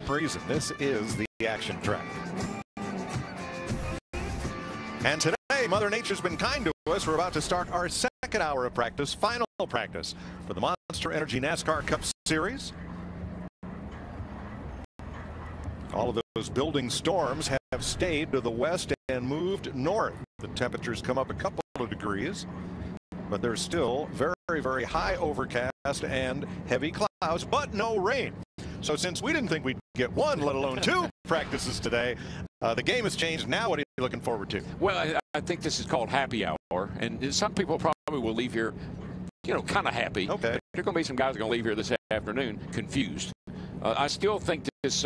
reason. This is the action track. And today, Mother Nature's been kind to us. We're about to start our second hour of practice, final practice for the Monster Energy NASCAR Cup Series. All of those building storms have stayed to the west and moved north. The temperatures come up a couple of degrees, but there's still very, very high overcast and heavy clouds, but no rain. So since we didn't think we'd get one, let alone two practices today, the game has changed. Now what are you looking forward to? Well, I think this is called happy hour, and some people probably will leave here, you know, kind of happy. Okay. But there are going to be some guys that are going to leave here this afternoon confused. I still think this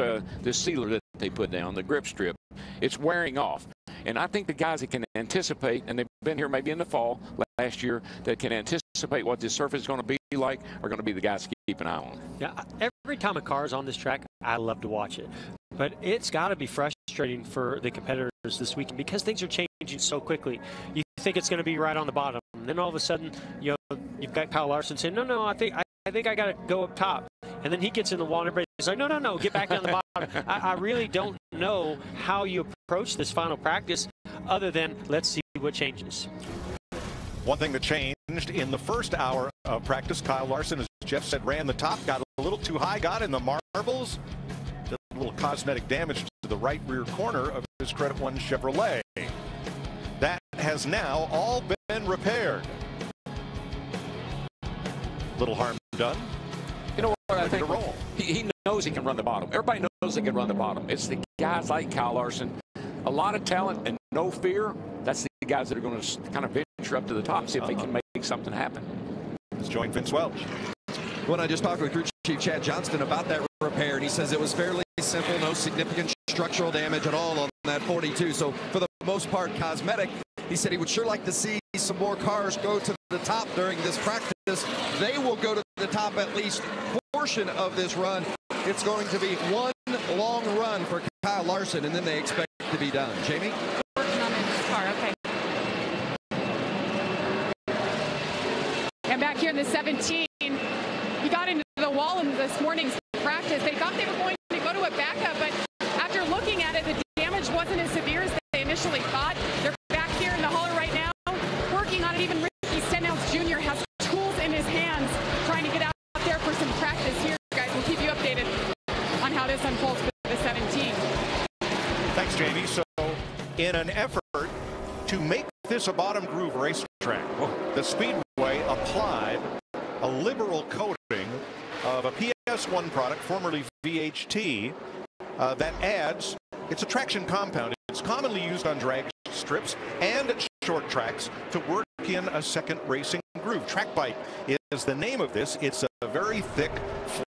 sealer that they put down, the grip strip, it's wearing off. And I think the guys that can anticipate, and they've been here maybe in the fall last year, that can anticipate what this surface is going to be like, are going to be the guys to keep an eye on. Yeah, every time a car is on this track, I love to watch it. But it's got to be frustrating for the competitors this weekend because things are changing so quickly. You think it's going to be right on the bottom, and then all of a sudden, you know, you've got Kyle Larson saying, no, I think I got to go up top. And then he gets in the wall, and everybody's like, no, get back down the bottom. I really don't know how you approach this final practice other than let's see what changes. One thing that changed in the first hour of practice, Kyle Larson, as Jeff said, ran the top, got a little too high, got in the marbles, did a little cosmetic damage to the right rear corner of his Credit One Chevrolet. That has now all been repaired. Little harm done. You know what I think? Roll. He knows he can run the bottom. Everybody knows he can run the bottom. It's the guys like Kyle Larson, a lot of talent and no fear. That's the guys that are going to kind of venture up to the top and see if they can make something happen. Let's join Vince Welch. When I just talked with Crew Chief Chad Johnston about that repair, and he says it was fairly simple, no significant structural damage at all on that 42. So for the most part, cosmetic. He said he would sure like to see some more cars go to the top during this practice. They will go to the top at least portion of this run. It's going to be one long run for Kyle Larson, and then they expect to be done. Jamie? Working on this car, okay. And back here in the 17, he got into the wall in this morning's practice. They thought they were going to go to a backup, but after looking at it, the damage wasn't as severe as they initially thought. They're back here in the hauler right now, working on it. Even Ricky Stenhouse Jr. has tools in his hands, trying to get out there for some practice here, guys. We'll keep you updated on how this unfolds for the 17. Thanks, Jamie. So in an effort to make this a bottom groove racetrack, the Speedway applied a liberal coating of a PS1 product, formerly VHT, that adds, it's a traction compound. It's commonly used on drag strips and short tracks to work in a second racing groove. Track Bite is the name of this. It's a very thick,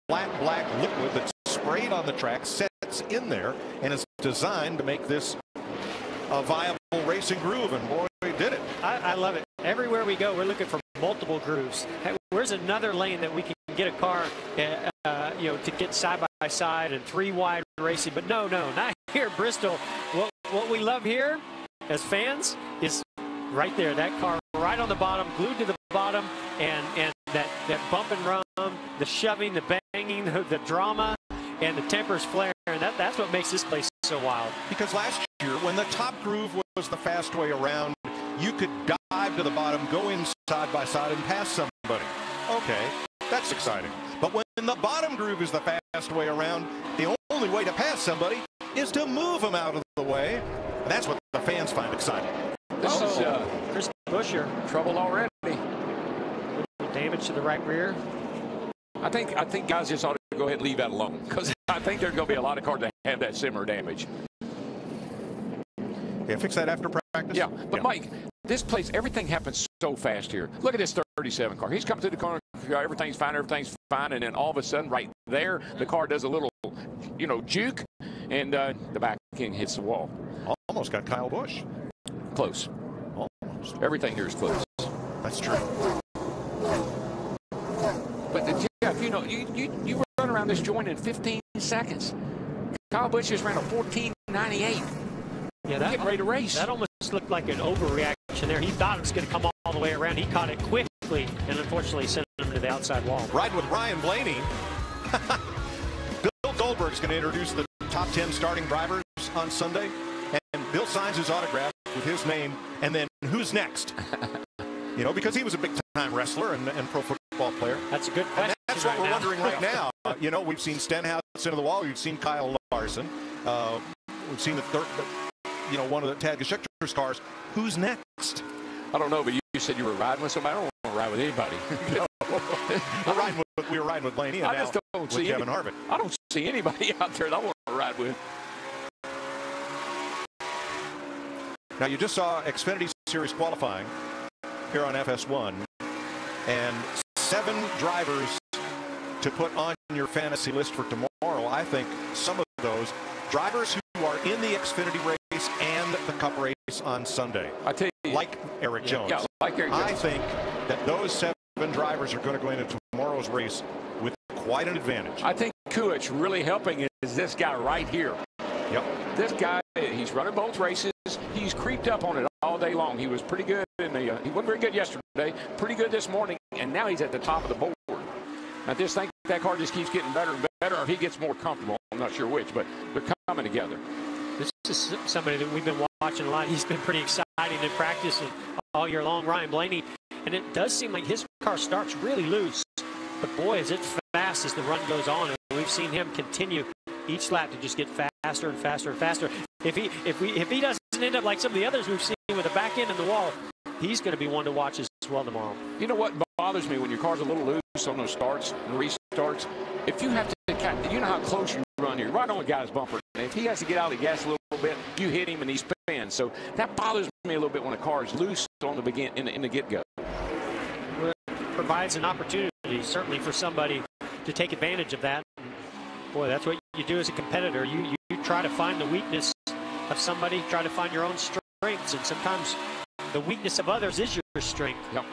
flat black liquid that's sprayed on the track, sets in there, and is designed to make this a viable racing groove, and boy, we did it. I love it. Everywhere we go, we're looking for multiple grooves. Hey, where's another lane that we can get a car, you know, to get side by side and three wide racing? But no, not here, Bristol. What we love here as fans is right there, that car right on the bottom, glued to the bottom, and that bump and run, the shoving, the banging, the drama, and the tempers flare, and that's what makes this place so wild. Because last year, when the top groove was the fast way around, you could dive to the bottom, go in side by side, and pass somebody. Okay, that's exciting. But when the bottom groove is the fast way around, the only way to pass somebody is to move them out of the way. And that's what the fans find exciting. This is Chris Buescher. trouble already. Damage to the right rear. I think guys just ought to go ahead and leave that alone, because I think there's going to be a lot of cars that have that similar damage. Yeah, fix that after practice. Yeah, but Mike, this place, everything happens so fast here. Look at this 37 car. He's coming through the corner, everything's fine, and then all of a sudden, right there, the car does a little, you know, juke, and the back end hits the wall. Almost got Kyle Busch. Close. Almost. Everything here is close. That's true. But Jeff, you know, you run around this joint in 15 seconds. Kyle Busch just ran a 14.98. Yeah, that getting ready to race. That almost looked like an overreaction there. He thought it was going to come all the way around. He caught it quickly and unfortunately sent him to the outside wall. Ride with Ryan Blaney. Bill Goldberg's going to introduce the top 10 starting drivers on Sunday, and Bill signs his autograph with his name, and then who's next? You know, because he was a big-time wrestler and pro football player. That's a good question. And that's what we're wondering right now. You know, we've seen Stenhouse into the wall. We've seen Kyle Larson. We've seen the third, you know, one of the Tad Geschechter's cars. Who's next? I don't know, but you said you were riding with somebody. I don't want to ride with anybody. We were riding with Blaney, and I now just don't with see Kevin Harvick. I don't see anybody out there that I want to ride with. Now, you just saw Xfinity Series qualifying here on FS1, and 7 drivers to put on your fantasy list for tomorrow. I think some of those drivers who are in the Xfinity race and the Cup race on Sunday, I tell you, like Eric Jones. Yeah, like Eric Jones. I think that those 7 drivers are going to go into tomorrow's race with quite an advantage. I think Kuich really helping is this guy right here. Yep. This guy, he's running both races. He's creeped up on it all day long. He was pretty good in the. He wasn't very good yesterday. Pretty good this morning, and now he's at the top of the board. I just think that car just keeps getting better and better, or he gets more comfortable. I'm not sure which, but they're coming together. This is somebody that we've been watching a lot. He's been pretty exciting in practice and all year long, Ryan Blaney. And it does seem like his car starts really loose. But boy, is it fast as the run goes on. And we've seen him continue each lap to just get faster and faster and faster. If he doesn't end up like some of the others we've seen with the back end of the wall, he's going to be one to watch as well tomorrow. You know what bothers me when your car's a little loose on those starts and restarts? If you have to, you know how close you run here, right on the guy's bumper. And if he has to get out of the gas a little bit, you hit him and he spins. So that bothers me a little bit when a car is loose on the in the get-go. Well, it provides an opportunity certainly for somebody to take advantage of that. Boy, that's what you do as a competitor. You try to find the weakness of somebody, try to find your own strengths, and sometimes the weakness of others is your strength. Yep.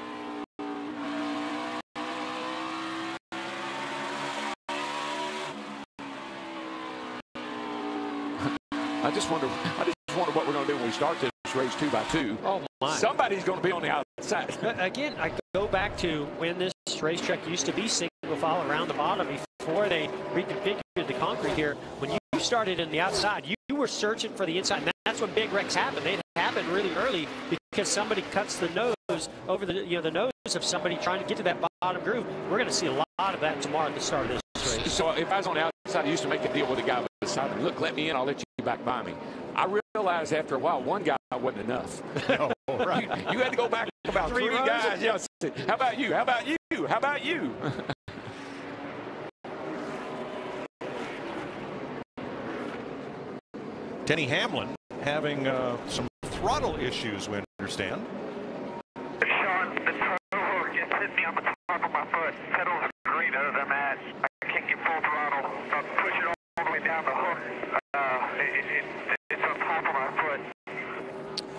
I just wonder what we're going to do when we start this race 2 by 2. Oh my! Somebody's going to be on the outside. Again, I go back to when this racetrack used to be single file around the bottom before they reconfigured the concrete here. When you started in the outside, you were searching for the inside, and that's when big wrecks happen. They happen really early because somebody cuts the nose over the the nose of somebody trying to get to that bottom groove. We're going to see a lot of that tomorrow at the start of this race. So if I was on the outside, I used to make a deal with the guy beside me. Look, let me in, I'll let you back by me. I realized after a while, one guy wasn't enough. No, right. you had to go back about 3 guys. Yeah. How about you? How about you? How about you? Denny Hamlin having some throttle issues, we understand. Sean, the turbo just hit me on the top of my foot. Pedals are green other than that. I can't get full throttle. I'm pushing all the way down the hook. It's on top of my foot.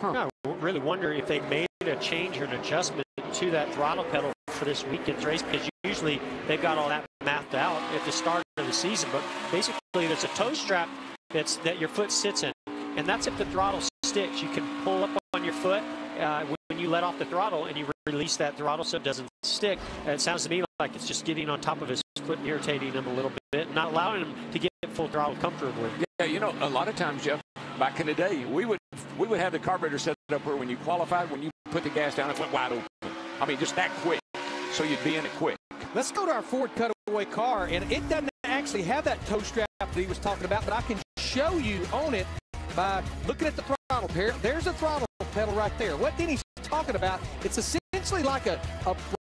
Huh. I really wonder if they made a change or an adjustment to that throttle pedal for this weekend's race, because usually they've got all that mathed out at the start of the season. But basically, there's a toe strap that your foot sits in, and that's if the throttle sticks. You can pull up on your foot when you let off the throttle, and you release that throttle so it doesn't stick. And it sounds to me like it's just getting on top of his foot and irritating him a little bit, and not allowing him to get full throttle comfortably. Yeah, you know, a lot of times, Jeff, back in the day, we would have the carburetor set up where when you qualified, when you put the gas down, it went wide open. I mean, just that quick, so you'd be in it quick. Let's go to our Ford cutaway car, and it doesn't actually have that toe strap that he was talking about, but I can show you on it by looking at the throttle pair. There's a throttle pedal right there. What Denny's talking about, it's essentially like a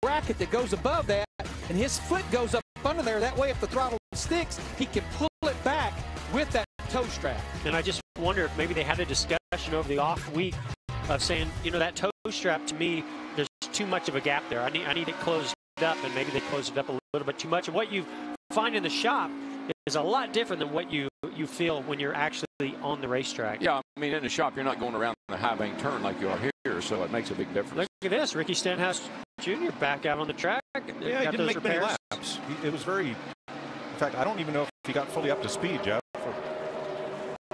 bracket that goes above that, and his foot goes up under there. That way, if the throttle sticks, he can pull it back with that toe strap. And I just wonder if maybe they had a discussion over the off week of saying, you know, that toe strap, to me, there's too much of a gap there. I need it closed up, and maybe they closed it up a little bit too much. And what you find in the shop is a lot different than what you feel when you're actually on the racetrack. Yeah, I mean, in the shop, you're not going around a high bank turn like you are here, so it makes a big difference. Look at this, Ricky Stenhouse Jr. back out on the track. Yeah, he didn't make many laps. It was very, in fact, I don't even know if he got fully up to speed, Jeff.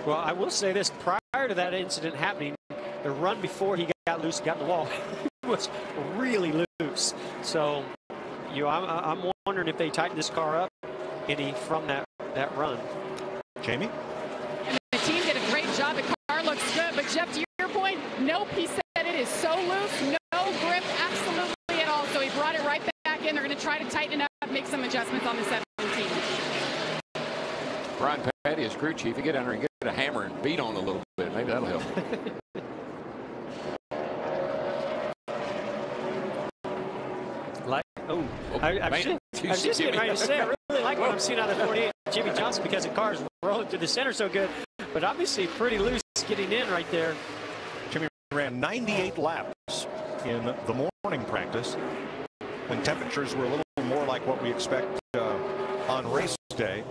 Well, I will say this, prior to that incident happening, the run before he got loose and got in the wall, he was really loose. So, you know, I'm wondering if they tighten this car up any from that run. Jamie? And the team did a great job. The car looks good. But, Jeff, to your point, nope, he said it is so loose, no grip, absolutely at all. So he brought it right back in. They're going to try to tighten it up, make some adjustments on the 17. Brian Patty is crew chief. You get down there and get a hammer and beat on a little bit. Maybe that'll help. I was just getting ready to say, I really like what I'm seeing out of the 48 Jimmy Johnson because the car is rolling through the center so good, but obviously pretty loose getting in right there. Jimmy ran 98 laps in the morning practice when temperatures were a little more like what we expect on race day,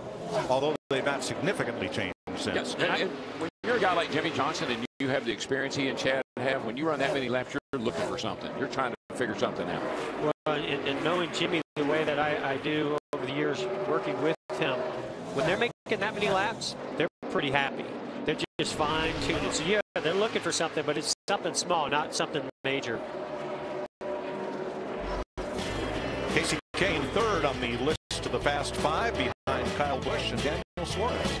although they've not significantly changed since. Yes. And when you're a guy like Jimmy Johnson and you have the experience he and Chad have, when you run that many laps, you're looking for something. You're trying to figure something out. Well, and knowing Jimmy the way that I do over the years working with him, when they're making that many laps, they're pretty happy. They're just fine-tuned. So, yeah, they're looking for something, but it's something small, not something major. Casey Kane third on the list of the Fast Five behind Kyle Busch and Daniel Suarez.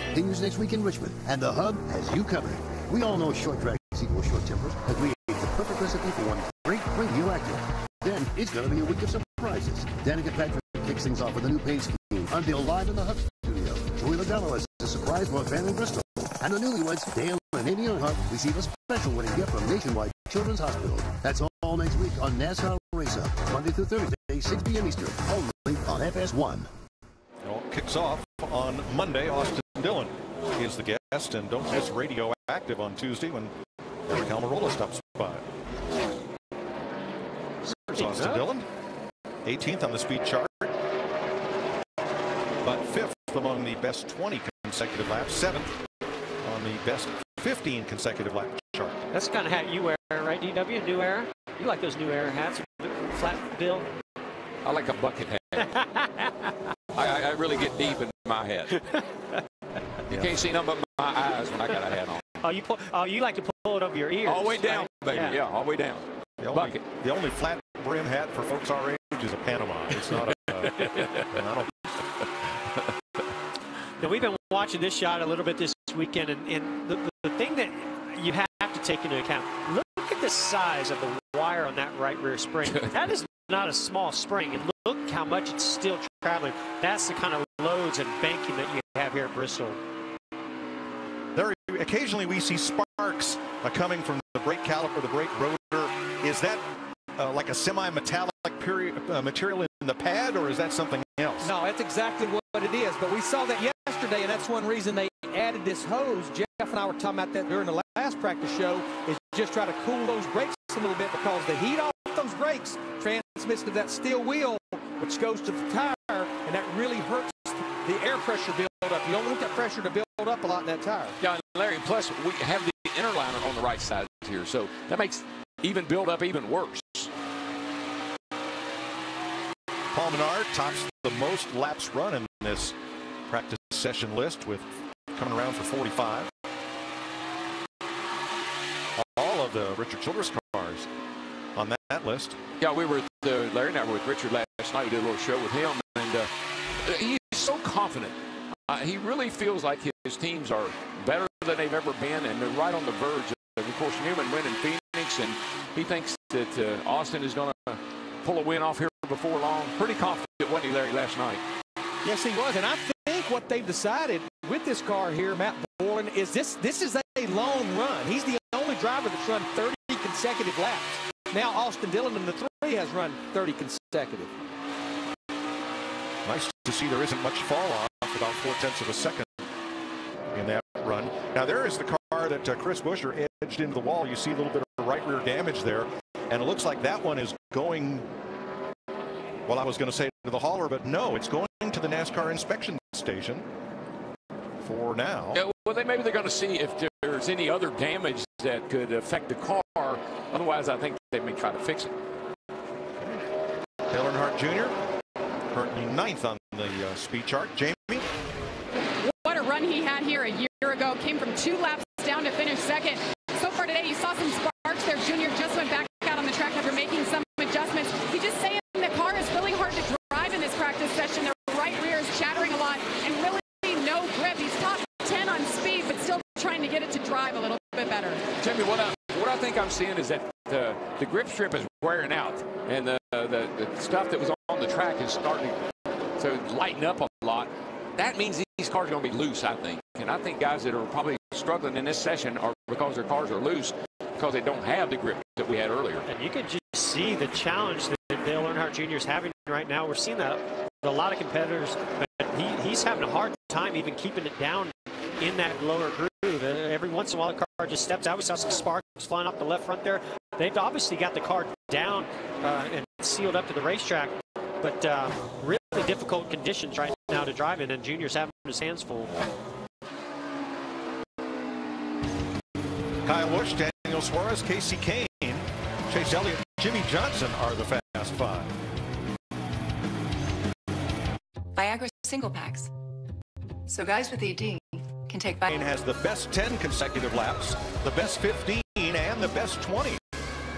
Continues next week in Richmond, and the Hub has you covered. We all know short tracks equal short tempers, but we the perfect recipe for one great radioactive. Then it's going to be a week of surprises. Danica Patrick kicks things off with a new paint scheme, unveiled live in the Hub studio. Joey Logano has a surprise for a family in Bristol. And the newlyweds, Dale and Amy Earnhardt, receive a special wedding gift from Nationwide Children's Hospital. That's all next week on NASCAR Race Up, Monday through Thursday, 6 p.m. Eastern, only on FS1. Well, kicks off on Monday. Austin Dillon is the guest, and don't miss Radioactive on Tuesday when Eric Almirola stops by. There's Austin Dillon, 18th on the speed chart, but 5th among the best 20 consecutive laps, 7th on the best 15 consecutive lap chart. That's the kind of hat you wear, right, DW? New Era? You like those New Era hats, flat bill? I like a bucket hat. I really get deep in my head. You can't see nothing but my eyes when I got a hat on. You like to pull it over your ears. All the way down, right? baby. Yeah, all the way down. The only flat brim hat for folks our age is a Panama. It's not a. Now, we've been watching this shot a little bit this weekend, and the thing that you have to take into account, look at the size of the wire on that right rear spring. That is not a small spring, and look how much it's still traveling. That's the kind of loads and banking that you have here at Bristol. Occasionally we see sparks coming from the brake caliper, the brake rotor. Is that like a semi-metallic material in the pad, or is that something else? No, that's exactly what it is. But we saw that yesterday, and that's one reason they added this hose. Jeff and I were talking about that during the last practice show, is just try to cool those brakes a little bit, because the heat off those brakes transmits to that steel wheel, which goes to the tire, and that really hurts the air pressure build up. You don't want that pressure to build up a lot in that tire. Yeah, Larry, plus we have the interliner on the right side here, so that makes even build up even worse. Paul Menard tops the most laps run in this practice session list, with coming around for 45. All of the Richard Childress cars on that list. Yeah, we were Larry and I were with Richard last night. We did a little show with him, and he's so confident. He really feels like his teams are better than they've ever been, and they're right on the verge of course, Newman winning Phoenix, and he thinks that Austin is going to pull a win off here before long. Pretty confident, wasn't he, Larry, last night? Yes, he was, and I think what they've decided with this car here, Matt Borland, is this is a long run. He's the only driver that's run 30 consecutive laps. Now Austin Dillon in the 3 has run 30 consecutive. Nice to see there isn't much fall off, about 0.4 of a second in that run. Now there is the car that Chris Buescher edged into the wall. You see a little bit of right rear damage there, and it looks like that one is going, well, I was going to say to the hauler, but no, it's going to the NASCAR inspection station for now. Yeah, well, maybe they're going to see if there's any other damage that could affect the car. Otherwise, I think they may try to fix it. Dale Earnhardt Jr. currently 9th on the speed chart. Jamie? What a run he had here a year ago. Came from 2 laps down to finish second. So far today, you saw some sparks there. Junior just went back out on the track after making some adjustments. He's just saying the car is really hard to drive in this practice session. The right rear is chattering a lot, and really better. Jimmy, what I think I'm seeing is that the grip strip is wearing out, and the stuff that was on the track is starting to lighten up a lot. That means these cars are going to be loose, I think. And I think guys that are probably struggling in this session are because their cars are loose because they don't have the grip that we had earlier. And you can just see the challenge that Dale Earnhardt Jr. is having right now. We're seeing that with a lot of competitors, but he's having a hard time even keeping it down in that lower groove. Every once in a while, the car just steps out. We saw some sparks flying off the left front there. They've obviously got the car down and sealed up to the racetrack, but really difficult conditions right now to drive in, and Junior's having his hands full. Kyle Busch, Daniel Suarez, Casey Kane, Chase Elliott, Jimmy Johnson are the Fast Five. Viagra single packs. So guys with ED can take Viagra. Kane has the best 10 consecutive laps, the best 15, and the best 20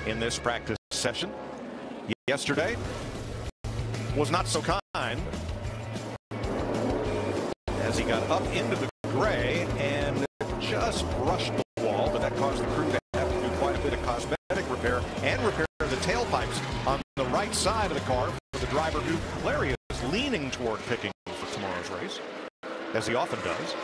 in this practice session. Yesterday was not so kind as he got up into the gray and just brushed the wall, but that caused the crew to have to do quite a bit of cosmetic repair and repair the tailpipes on the right side of the car for the driver who Larry is leaning toward picking for tomorrow's race, as he often does.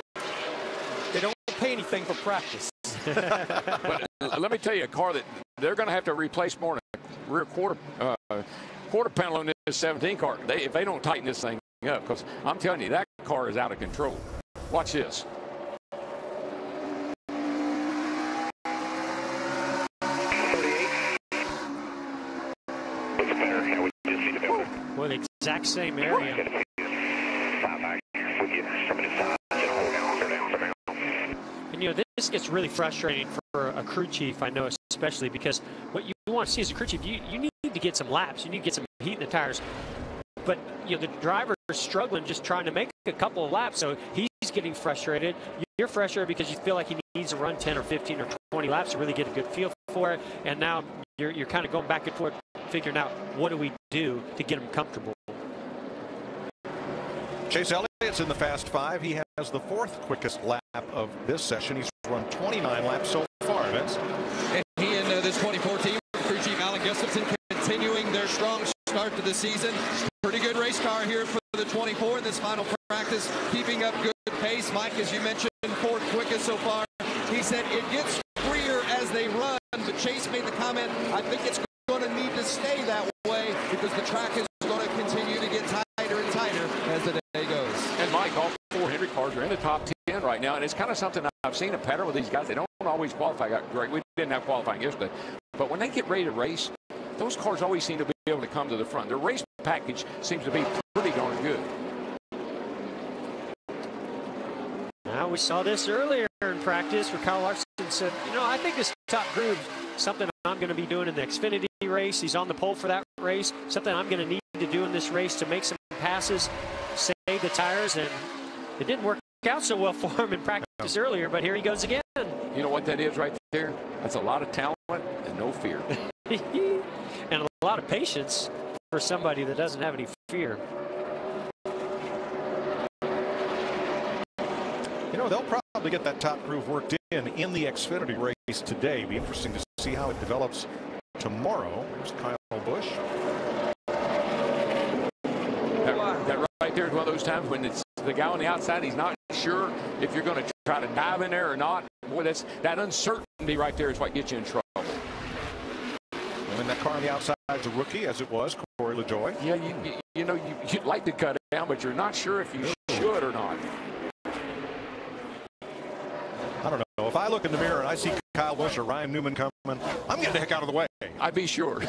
They don't pay anything for practice. But let me tell you, a car that they're going to have to replace more than a rear quarter panel on this 17 car. If they don't tighten this thing up, because I'm telling you, that car is out of control. Watch this. Well, the exact same area. And you know, this gets really frustrating for a crew chief, I know, especially because what you want to see as a crew chief, you need to get some laps, you need to get some heat in the tires. But you know, the driver is struggling just trying to make a couple of laps, so he's getting frustrated. You're frustrated because you feel like he needs to run 10 or 15 or 20 laps to really get a good feel for it, and now you're kind of going back and forth figuring out what do we do to get him comfortable. Chase Elliott's in the Fast Five. He has the 4th quickest lap of this session. He's run 29 laps so far, Vince. And he and this 2014 crew chief Alan Gustafson continuing their strong start to the season. Pretty good race car here for the 24 in this final practice, keeping up good pace. Mike, as you mentioned, 4th quickest so far. He said it gets freer as they run, but Chase made the comment, I think it's going to need to stay that way because the track is going to continue to get tighter and tighter as the day goes. And Mike, all 4 Hendrick cars are in the top 10 right now, and it's kind of something I've seen a pattern with these guys. They don't always qualify. Great, we didn't have qualifying yesterday, but when they get ready to race, those cars always seem to be able to come to the front. Their race package seems to be pretty darn good. Now, we saw this earlier in practice where Kyle Larson said, you know, I think this top groove is something I'm going to be doing in the Xfinity race. He's on the pole for that race. Something I'm going to need to do in this race to make some passes, save the tires, and it didn't work out so well for him in practice earlier, but here he goes again. You know what that is right there? That's a lot of talent and no fear. And a lot of patience for somebody that doesn't have any fear. You know, they'll probably get that top groove worked in the Xfinity race today. Be interesting to see how it develops tomorrow. There's Kyle Busch. That right there is one of those times when it's the guy on the outside, he's not sure if you're going to try to dive in there or not. Boy, that uncertainty right there is what gets you in trouble. And that car on the outside is a rookie, as it was, Corey LaJoie. Yeah, you know, you'd like to cut it down, but you're not sure if you should or not. I don't know. If I look in the mirror and I see Kyle Busch or Ryan Newman coming, I'm getting the heck out of the way. I'd be sure.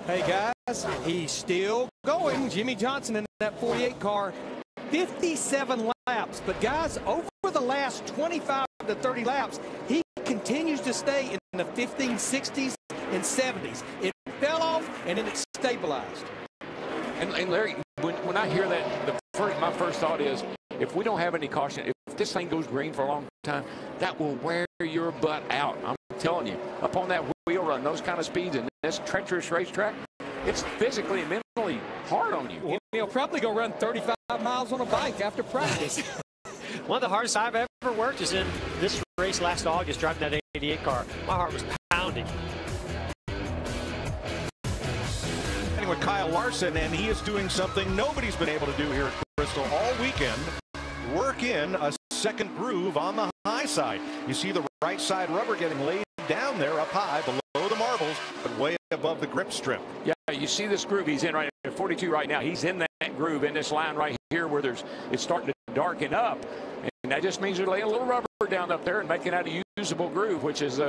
Hey, guys, he's still going. Jimmy Johnson in that 48 car, 57 laps. But, guys, over the last 25 to 30 laps, he continues to stay in the 15, 60s, and 70s. It fell off, and then it stabilized. And Larry, when I hear that, my first thought is, if we don't have any caution, if this thing goes green for a long time, that will wear your butt out. I'm telling you, up on that wheel run, those kind of speeds in this treacherous racetrack, it's physically and mentally hard on you. He'll probably go run 35 miles on a bike after practice. One of the hardest I've ever worked is in this race last August, driving that 88 car. My heart was pounding. With Kyle Larson, and he is doing something nobody's been able to do here at Bristol all weekend. Work in a second groove on the high side. You see the right side rubber getting laid down there up high below the marbles, but way above the grip strip. Yeah, you see this groove he's in right at 42 right now. He's in that groove in this line right here where it's starting to darken up. And that just means they're laying a little rubber down up there and making that a usable groove, which is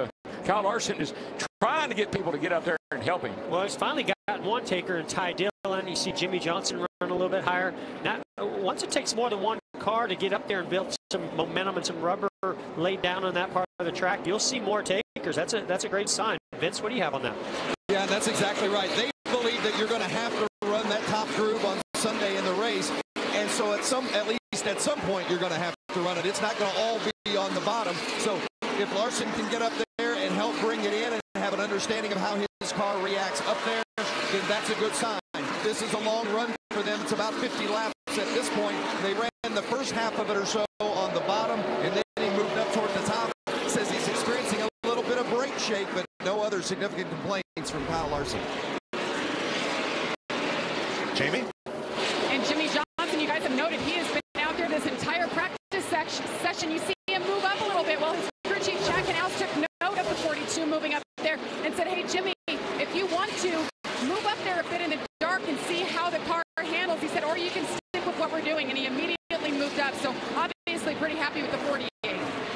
Kyle Larson is trying to get people to get up there and help him. Well, he's finally gotten one taker in Ty Dillon. You see Jimmy Johnson run a little bit higher. Now, once it takes more than one car to get up there and build some momentum and some rubber laid down on that part of the track, you'll see more takers. That's a great sign. Vince, what do you have on that? Yeah, that's exactly right. They believe that you're going to have to run that top groove on Sunday in the race. And so at least at some point, you're going to have to run it. It's not going to all be on the bottom. So if Larson can get up there and help bring it in and have an understanding of how his car reacts up there, then that's a good sign. This is a long run for them. It's about 50 laps at this point. They ran the first half of it or so on the bottom, and then he moved up toward the top. He says he's experiencing a little bit of brake shake, but no other significant complaints from Kyle Larson. Jamie? And Jimmy Johnson, you guys have noted, he has been out there this entire practice session. You see him move up a little bit. Well, his crew chief, Chad Canals, took note of the 42 moving up there and said, hey, Jimmy, if you want to move up there a bit in the dark and see how the car handles, he said, or you can stick with what we're doing. And he immediately moved up. So obviously pretty happy with the 48.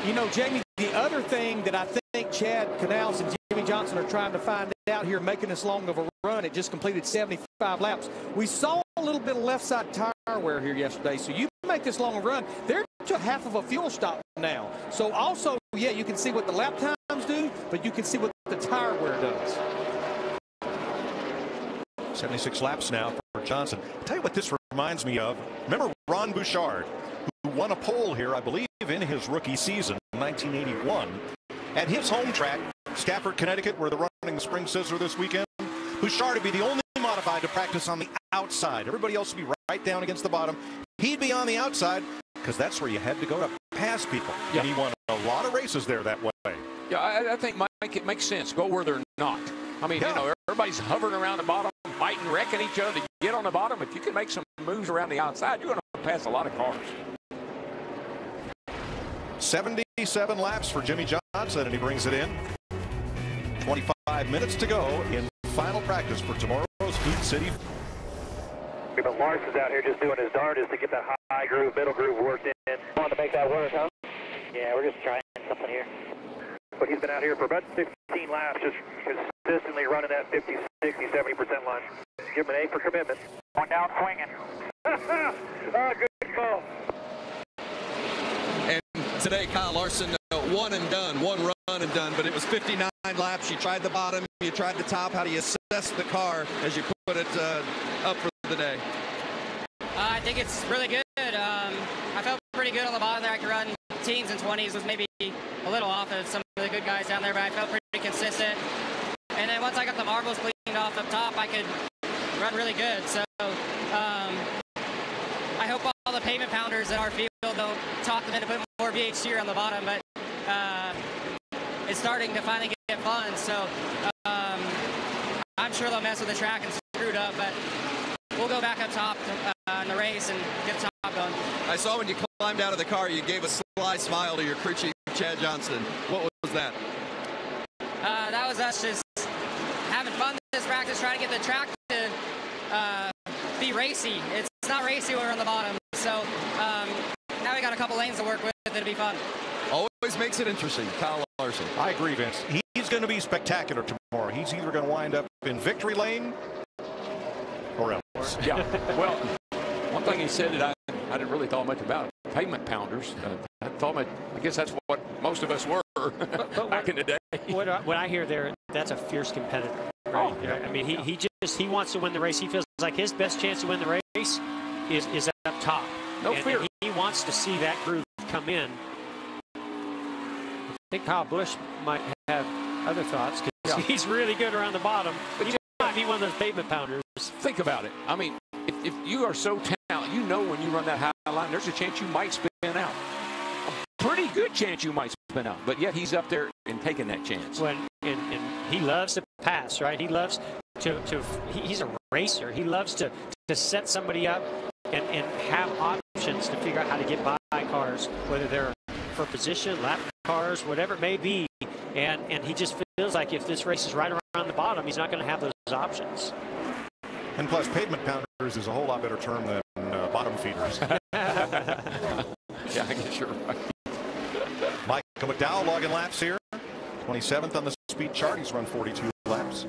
You know, Jamie, the other thing that I think Chad Canals and Jimmy Johnson are trying to find out here, making this long of a run, it just completed 75 laps. We saw a little bit of left side tire wear here yesterday. So you make this long a run, they're to half of a fuel stop now. So also, yeah, you can see what the lap times do, but you can see what the tire wear does. 76 laps now for Johnson. I'll tell you what this reminds me of. Remember Ron Bouchard, who won a pole here, I believe, in his rookie season in 1981. At his home track, Stafford, Connecticut, where they're running the Spring Sizzler this weekend, Bouchard would be the only modified to practice on the outside. Everybody else would be right down against the bottom. He'd be on the outside because that's where you had to go to pass people. Yeah. And he won a lot of races there that way. Yeah, I think, Mike, it makes sense. Go where they're not. I mean, you know, everybody's hovering around the bottom, fighting, wrecking each other to get on the bottom. If you can make some moves around the outside, you're going to pass a lot of cars. 77 laps for Jimmy Johnson, and he brings it in. 25 minutes to go in final practice for tomorrow's Food City. But Larson's out here just doing his darndest to get that high groove, middle groove worked in. Want to make that work, huh? Yeah, we're just trying something here. But he's been out here for about 16 laps, just consistently running that 50, 60, 70% line. Give him an A for commitment. Going down swinging. Good call. And today, Kyle Larson, one and done, one run and done, but it was 59 laps. You tried the bottom, you tried the top. How do you assess the car as you put it up for the day? I think it's really good. I felt pretty good on the bottom there. I could run teens and 20s, was maybe a little off of some of the good guys down there, but I felt pretty consistent. And then once I got the marbles cleaned off up top, I could run really good. So I hope all the pavement pounders in our field don't talk them into putting more VHC on the bottom, but it's starting to finally get fun. So I'm sure they'll mess with the track and screw it up, but we'll go back up top in the race and get the top going. I saw when you climbed out of the car, you gave a sly smile to your crew chief, Chad Johnson. What was that? That was us just having fun this practice, trying to get the track to be racy. It's not racy when we're on the bottom. So now we got a couple lanes to work with. It'll be fun. Always makes it interesting, Kyle Larson. I agree, Vince. He's going to be spectacular tomorrow. He's either going to wind up in victory lane or else. Yeah. Well, one thing he said that I didn't really thought much about, pavement pounders. I guess that's what most of us were back in the day. What I hear there, that's a fierce competitor. Right? Oh, yeah. I mean, he wants to win the race. He feels like his best chance to win the race is up top. No fear. And he wants to see that groove come in. I think Kyle Busch might have other thoughts because he's really good around the bottom. But he might be one of those pavement pounders. Think about it. I mean, if you are so talented, you know when you run that high line, there's a chance you might spin out. pretty good chance you might spin out. But yet he's up there and taking that chance. Well, and he loves to pass, right? He loves he's a racer. He loves to set somebody up and have options to figure out how to get by cars, whether they're for position, lap cars, whatever it may be. And he just feels like if this race is right around the bottom, he's not going to have those options. And plus, pavement pounders is a whole lot better term than bottom feeders. Yeah, I guess you're right. Michael McDowell logging laps here. 27th on the speed chart. He's run 42 laps.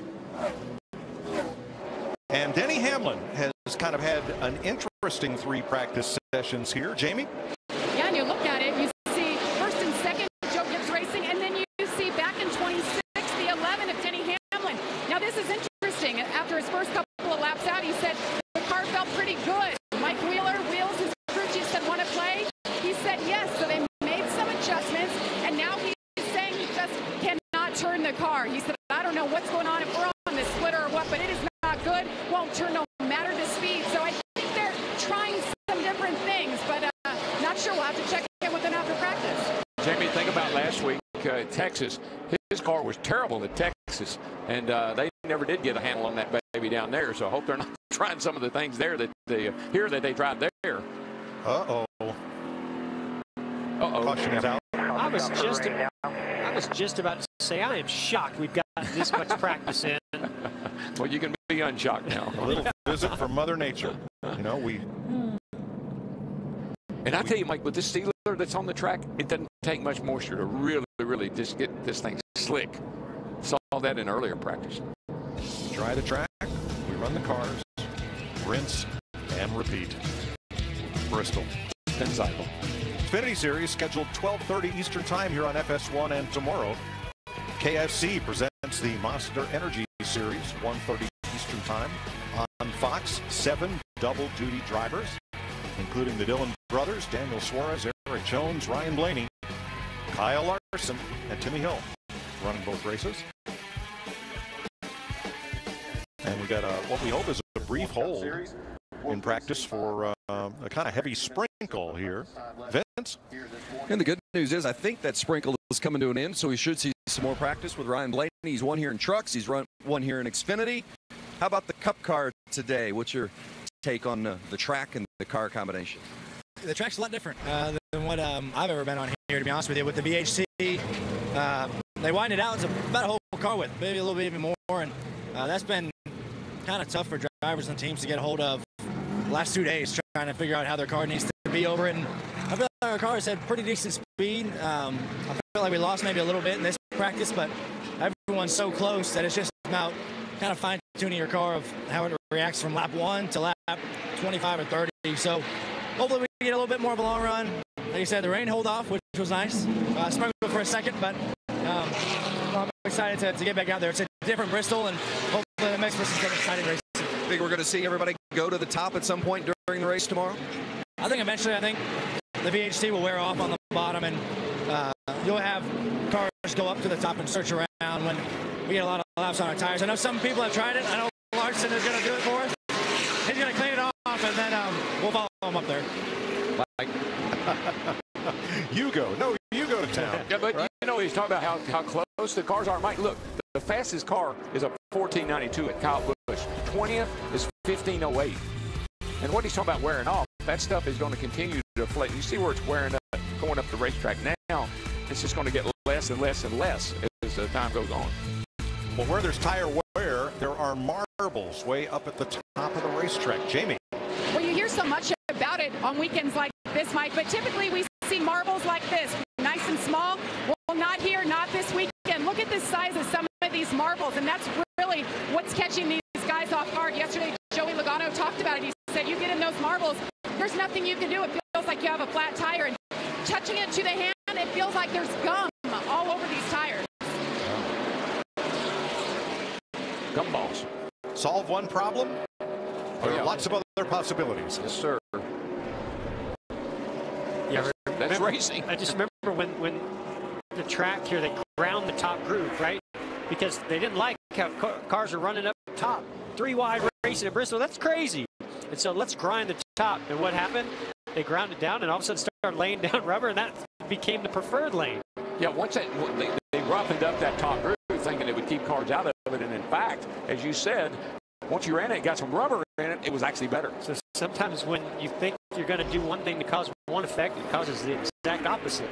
And Denny Hamlin has kind of had an interesting 3 practice sessions here. Jamie? Yeah, and you look at it, you see first and second Joe Gibbs Racing, and then you see back in 26 the 11 of Denny Hamlin. Now this is interesting. After his first couple of laps out, he said the car felt pretty good. Mike Wheels, his crew chief, said want to play. He said yes, so they made some adjustments, and now he's saying he just cannot turn the car. He said, I don't know what's going on, if we're on the splitter or what, but it is not good. Won't turn no matter the speed. So I think they're trying some different things, but not sure. We'll have to check in with them after practice. Jamie, think about last week, Texas. His car was terrible at Texas, and they never did get a handle on that baby down there. So I hope they're not trying some of the things there that they tried there. Uh-oh. Uh-oh. Caution is out. I was just about to say I am shocked we've got this much practice in. Well, you can be unshocked now. A little visit from Mother Nature. You know, And I tell you, Mike, with this sealer that's on the track, it doesn't take much moisture to really just get this thing slick. Saw that in earlier practice. Dry the track. We run the cars. Rinse and repeat. Bristol. Spin cycle. Xfinity Series scheduled 12:30 Eastern Time here on FS1, and tomorrow KFC presents the Monster Energy Series 1:30 Eastern Time on Fox. 7 double-duty drivers, including the Dillon brothers, Daniel Suarez, Eric Jones, Ryan Blaney, Kyle Larson, and Timmy Hill running both races. And we got what we hope is a brief hold in practice for a kind of heavy sprinkle here. Vince? And the good news is I think that sprinkle is coming to an end, so we should see some more practice with Ryan Blaney. He's won here in trucks. He's run one here in Xfinity. How about the Cup car today? What's your take on the track and the car combination? The track's a lot different than what I've ever been on here, to be honest with you. With the VHC, they widened it out to about a whole car width, maybe a little bit even more, and that's been kind of tough for drivers and teams to get a hold of the last 2 days, trying to figure out how their car needs to be over it. And I feel like our cars had pretty decent speed. I feel like we lost maybe a little bit in this practice, but everyone's so close that it's just about kind of fine-tuning your car of how it reacts from lap 1 to lap 25 or 30. So hopefully we get a little bit more of a long run. Like you said, the rain held off, which was nice. Sprinkled for a second, but I'm excited to get back out there. It's a different Bristol, and hopefully the next person's going to exciting race. Think we're going to see everybody go to the top at some point during the race tomorrow? I think eventually, the VHC will wear off on the bottom, and you'll have cars go up to the top and search around when we get a lot of laps on our tires. I know some people have tried it. I know Larson is going to do it for us. He's going to clean it off, and then we'll follow him up there. You go. No, you go to town. Yeah, but right? You know, he's talking about how close the cars are. Mike, look, the fastest car is a 1492 at Kyle Busch. 20th is 1508. And what he's talking about wearing off, that stuff is going to continue to deflate. You see where it's wearing up, going up the racetrack now. It's just going to get less and less and less as the time goes on. Well, where there's tire wear, there are marbles way up at the top of the racetrack. Jamie. Well, you hear so much about it on weekends like this, Mike, but typically we see marbles like this, nice and small. Well, not here, not this weekend. Look at the size of some of these marbles, and that's really what's catching these guys off guard. Yesterday, Joey Logano talked about it. He said, you get in those marbles, there's nothing you can do. It feels like you have a flat tire, and touching it to the hand, it feels like there's gum all over these tires. Gumballs. Solve one problem? There are lots of other possibilities. Yes, sir. Yeah, that's racing. I just remember when the track here, they ground the top groove, right? Because they didn't like how cars are running up top. 3 wide racing at Bristol, that's crazy. And so let's grind the top. And what happened? They ground it down and all of a sudden started laying down rubber, and that became the preferred lane. Yeah, once they roughened up that top groove, thinking it would keep cars out of it, and in fact, as you said, once you ran it, got some rubber in it, it was actually better. So sometimes when you think you're going to do one thing to cause one effect, it causes the exact opposite.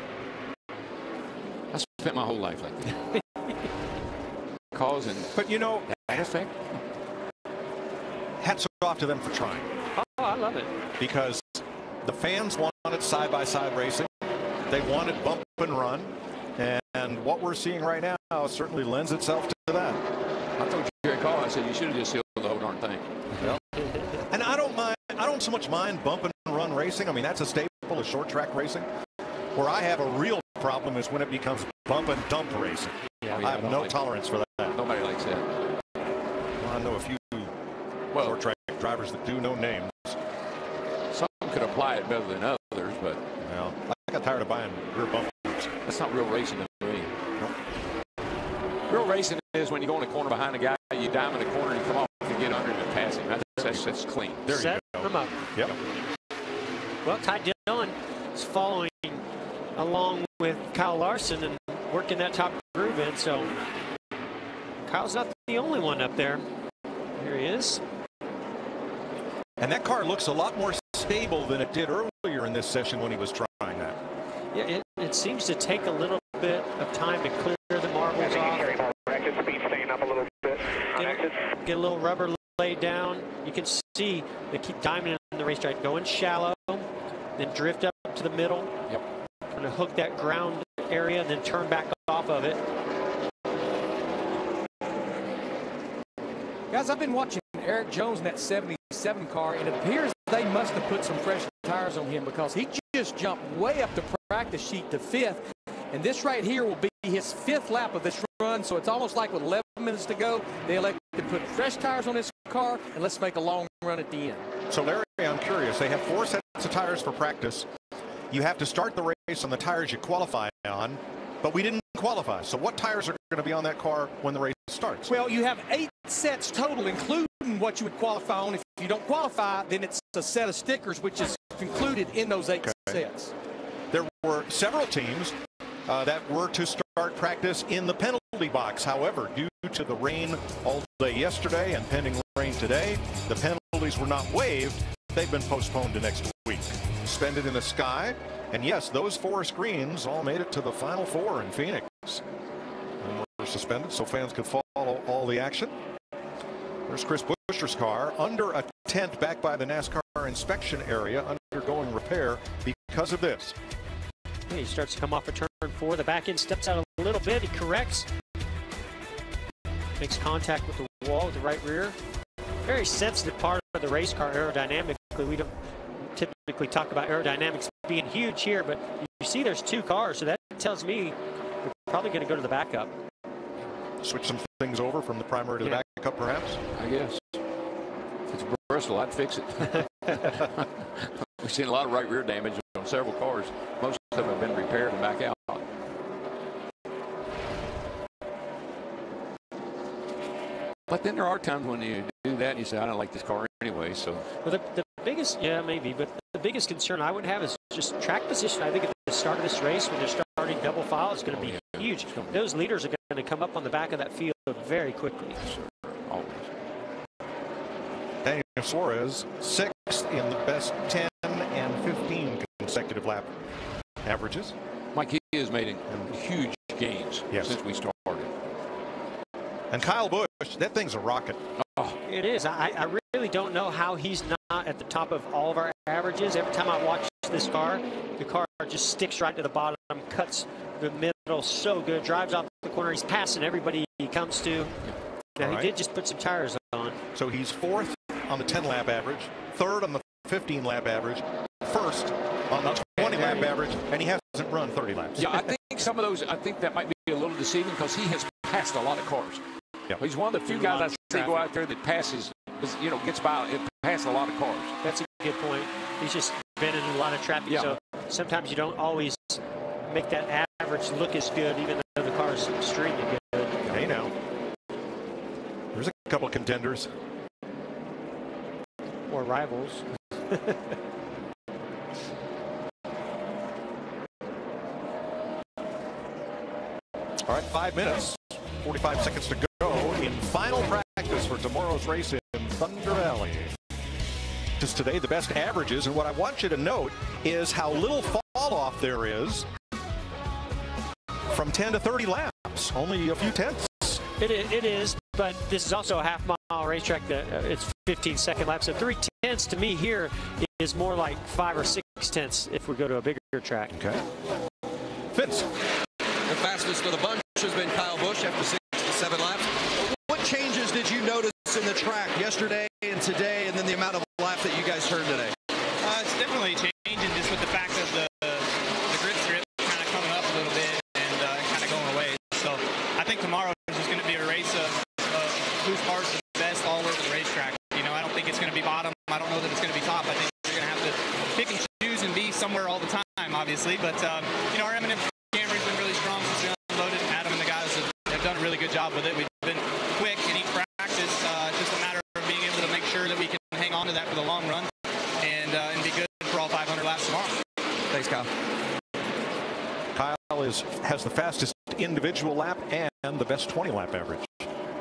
I spent my whole life like that. Causing, but you know, that effect. Hats off to them for trying. Oh, I love it. Because the fans wanted side-by-side racing. They wanted bump and run. And what we're seeing right now certainly lends itself to that. I told Jerry Call, I said, you should have just sealed the whole darn thing. Yep. And I don't so much mind bump and run racing. I mean, that's a staple of short track racing. Where I have a real problem is when it becomes bump and dump racing. Yeah, I have no tolerance for that. Nobody likes that. Well, I know a few short track drivers that do, no names. Some could apply it better than others, but well, I got tired of buying rear bumpers. That's not real racing to me. Nope. Real racing is when you go in the corner behind a guy, you dive in the corner and you come off and get under him and pass him. That's clean. There Set you go. them up. Yep. Well, Ty Dillon is following along with Kyle Larson and working that top groove in, so Kyle's not the only one up there. Here he is. And that car looks a lot more stable than it did earlier in this session when he was trying that. Yeah, it seems to take a little bit of time to clear the marbles off. Speed staying up a little bit. Get a little rubber laid down. You can see they keep diming in the racetrack, going shallow, then drift up to the middle. Yep. Going to hook that ground area and then turn back off of it. Guys, I've been watching Eric Jones in that 77 car, and it appears they must have put some fresh tires on him because he just jumped way up the practice sheet to 5th. And this right here will be his 5th lap of this run, so it's almost like with 11 minutes to go, they elected to put fresh tires on this car, and let's make a long run at the end. So, Larry, I'm curious. They have 4 sets of tires for practice. You have to start the race on the tires you qualify on, but we didn't qualify. So what tires are going to be on that car when the race starts? Well, you have 8 sets total, including what you would qualify on. If you don't qualify, then it's a set of stickers, which is included in those 8 sets. There were several teams that were to start practice in the penalty box. However, due to the rain all day yesterday and pending rain today, the penalties were not waived. They've been postponed to next week. Suspended in the sky. And yes, those 4 screens all made it to the Final 4 in Phoenix. And were suspended so fans could follow all the action. There's Chris Buescher's car under a tent back by the NASCAR inspection area undergoing repair because of this. He starts to come off a turn 4. The back end steps out a little bit. He corrects. Makes contact with the wall with the right rear. Very sensitive part of the race car aerodynamically. We don't typically talk about aerodynamics being huge here, but you see there's 2 cars, so that tells me we're probably going to go to the backup. Switch some things over from the primary to the backup, perhaps? I guess. If it's Bristol, I'd fix it. We've seen a lot of right rear damage on several cars. Most of them have been repaired and back out. But then there are times when you do that and you say, I don't like this car anyway. So, well, the biggest, yeah, maybe, but the biggest concern I would have is just track position. I think at the start of this race, when they're starting double file, it's going to be huge. Those leaders are going to come up on the back of that field very quickly. Sure, always. Daniel Suarez, 6th in the best 10 and 15 consecutive lap averages. Mike, he has made huge gains since we started. And Kyle Busch, that thing's a rocket. Oh, it is. I really don't know how he's not at the top of all of our averages. Every time I watch this car, the car just sticks right to the bottom, cuts the middle so good, drives off the corner. He's passing everybody he comes to. Now, he did just put some tires on. So he's 4th on the 10-lap average, 3rd on the 15-lap average, 1st on the 20-lap average, and he hasn't run 30 laps. Yeah, I think some of those, I think that might be a little deceiving because he has passed a lot of cars. Yeah. He's one of the few guys I see go out there that passes, gets by, past a lot of cars. That's a good point. He's just been in a lot of traffic, so sometimes you don't always make that average look as good, even though the car is extremely good. Hey, now. There's a couple of contenders. Or rivals. All right, 5 minutes, 45 seconds to go in final practice for tomorrow's race in Thunder Valley. Just today, the best averages, and what I want you to note is how little fall off there is from 10 to 30 laps, only a few tenths. It is, but this is also a half-mile racetrack. It's 15-second laps. So 3 tenths to me here is more like 5 or 6 tenths if we go to a bigger track. Okay. Fitz. The fastest of the bunch has been Kyle Busch after 67 laps. What changes did you notice in the track yesterday and today, and then the amount of laps that you guys turned today? It's definitely changing just with the fact of the grip strip kind of coming up a little bit and kind of going away. So I think tomorrow is just going to be a race of whose car's the best all over the racetrack. You know, I don't think it's going to be bottom. I don't know that it's going to be top. I think you're going to have to pick and choose and be somewhere all the time, obviously. But, you know, our M&M Camry's been really strong since we unloaded. Adam and the guys have done a really good job with it. We've been quick in each practice. Just a matter of being able to make sure that we can hang on to that for the long run and be good for all 500 laps tomorrow. Thanks, Kyle. Kyle has the fastest individual lap and the best 20-lap average.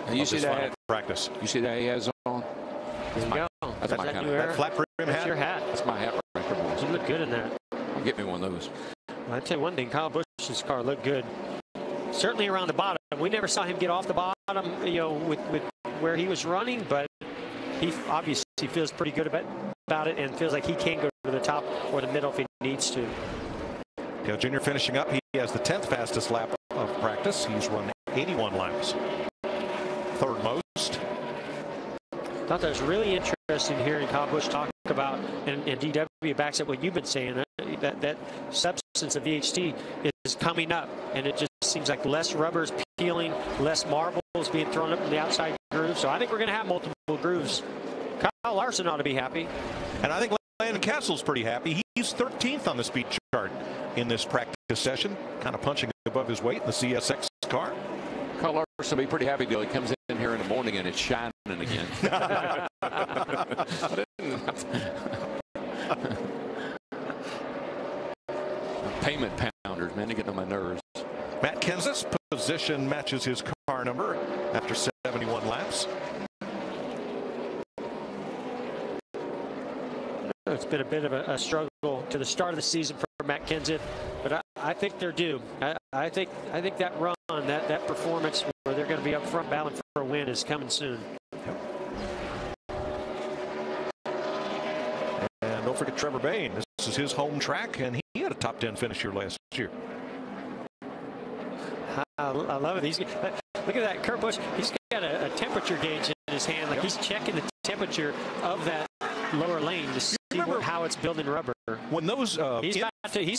And you see that practice. You see that he has on. There you go. That's my kind of that flat brim hat. That's your hat. That's my hat right there, boys. You look good in that. I'll get me one of those. Well, I tell you one thing, Kyle Busch's car looked good. Certainly around the bottom. We never saw him get off the bottom, you know, with where he was running, but he obviously feels pretty good about it and feels like he can go to the top or the middle if he needs to. Dale Jr. finishing up. He has the 10th fastest lap of practice. He's run 81 laps. Third most. I thought that was really interesting hearing Kyle Busch talk about, and DW backs up what you've been saying, that substance of VHT is coming up, and it just seems like less rubber's peeling, less marbles being thrown up in the outside groove. So I think we're going to have multiple grooves. Kyle Larson ought to be happy. And I think Landon Castle's pretty happy. He's 13th on the speed chart in this practice session, kind of punching above his weight in the CSX car. Kyle Larson will be pretty happy till he comes in here in the morning and it's shining again. Payment pounders, man, they get on my nerves. Matt Kenseth's position matches his car number after 71 laps. It's been a bit of a struggle to the start of the season for Matt Kenseth, but I think they're due. I think that run, that performance where they're going to be up front battling for a win is coming soon. And don't forget Trevor Bayne. This is his home track, and he had a top 10 finish here last year. I love it. Look at that, Kurt Busch. He's got a temperature gauge in his hand. Like he's checking the temperature of that lower lane to see how it's building rubber. When those he's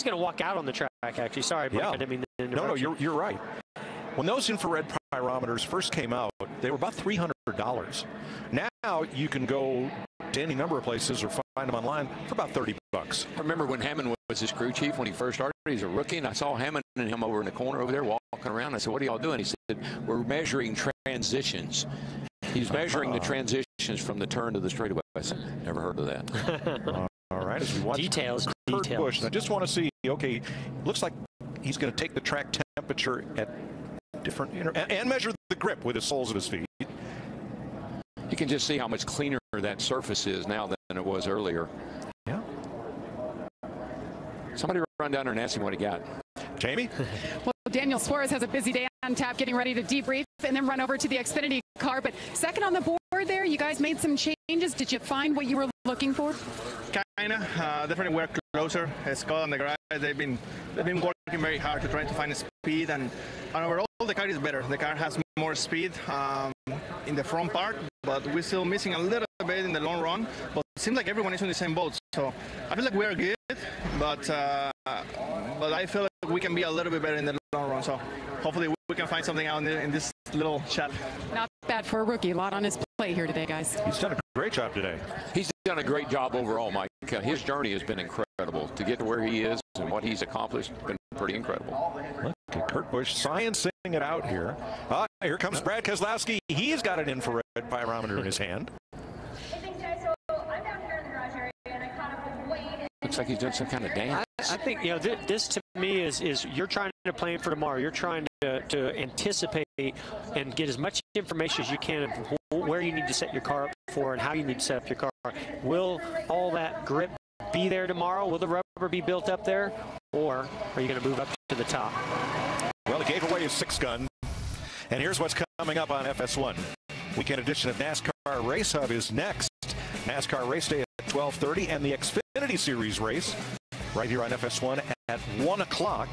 going to walk out on the track. Actually, sorry, Mike, I didn't mean to interrupt. No, you're right. When those infrared pyrometers first came out, they were about $300. Now you can go to any number of places or find them online for about $30. I remember when Hammond was his crew chief when he first started. He's a rookie, and I saw Hammond and him over in the corner over there walking around. I said, "What are y'all doing?" He said, "We're measuring transitions." He's measuring the transitions from the turn to the straightaway. I said, "Never heard of that." All right, as we watch details. Kurt Busch, I just want to see. Okay, looks like he's going to take the track temperature at different and measure the grip with the soles of his feet. You can just see how much cleaner that surface is now than it was earlier. Yeah. Somebody run down there and ask him what he got. Jamie? Well, Daniel Suarez has a busy day on tap getting ready to debrief and then run over to the Xfinity car. But second on the board there, you guys made some changes. Did you find what you were looking for? Kinda. Definitely we're closer. Scott and the guys, they've been working very hard to try to find speed, and overall the car is better. The car has more speed in the front part, but we're still missing a little bit in the long run. But it seems like everyone is on the same boat. So I feel like we're good, but I feel like we can be a little bit better in the long run. So hopefully we can find something out in this little chat. Not bad for a rookie. A lot on his plate here today, guys. He's done a great job today. He's done a great job overall, Mike. His journey has been incredible. To get to where he is and what he's accomplished, been pretty incredible. Look at Kurt Busch sciencing it out here. Here comes Brad Keselowski. He's got an infrared pyrometer in his hand. Looks like he's doing some kind of dance. I think, you know, this to me is you're trying to plan for tomorrow. You're trying to anticipate and get as much information as you can of where you need to set your car up for and how you need to set up your car. Will all that grip be there tomorrow? Will the rubber be built up there? Or are you going to move up to the top? Well, he gave away his 6-gun. And here's what's coming up on FS1. Weekend edition of NASCAR Race Hub is next. NASCAR Race Day at 12:30 and the Xfinity Series race right here on FS1 at 1 o'clock.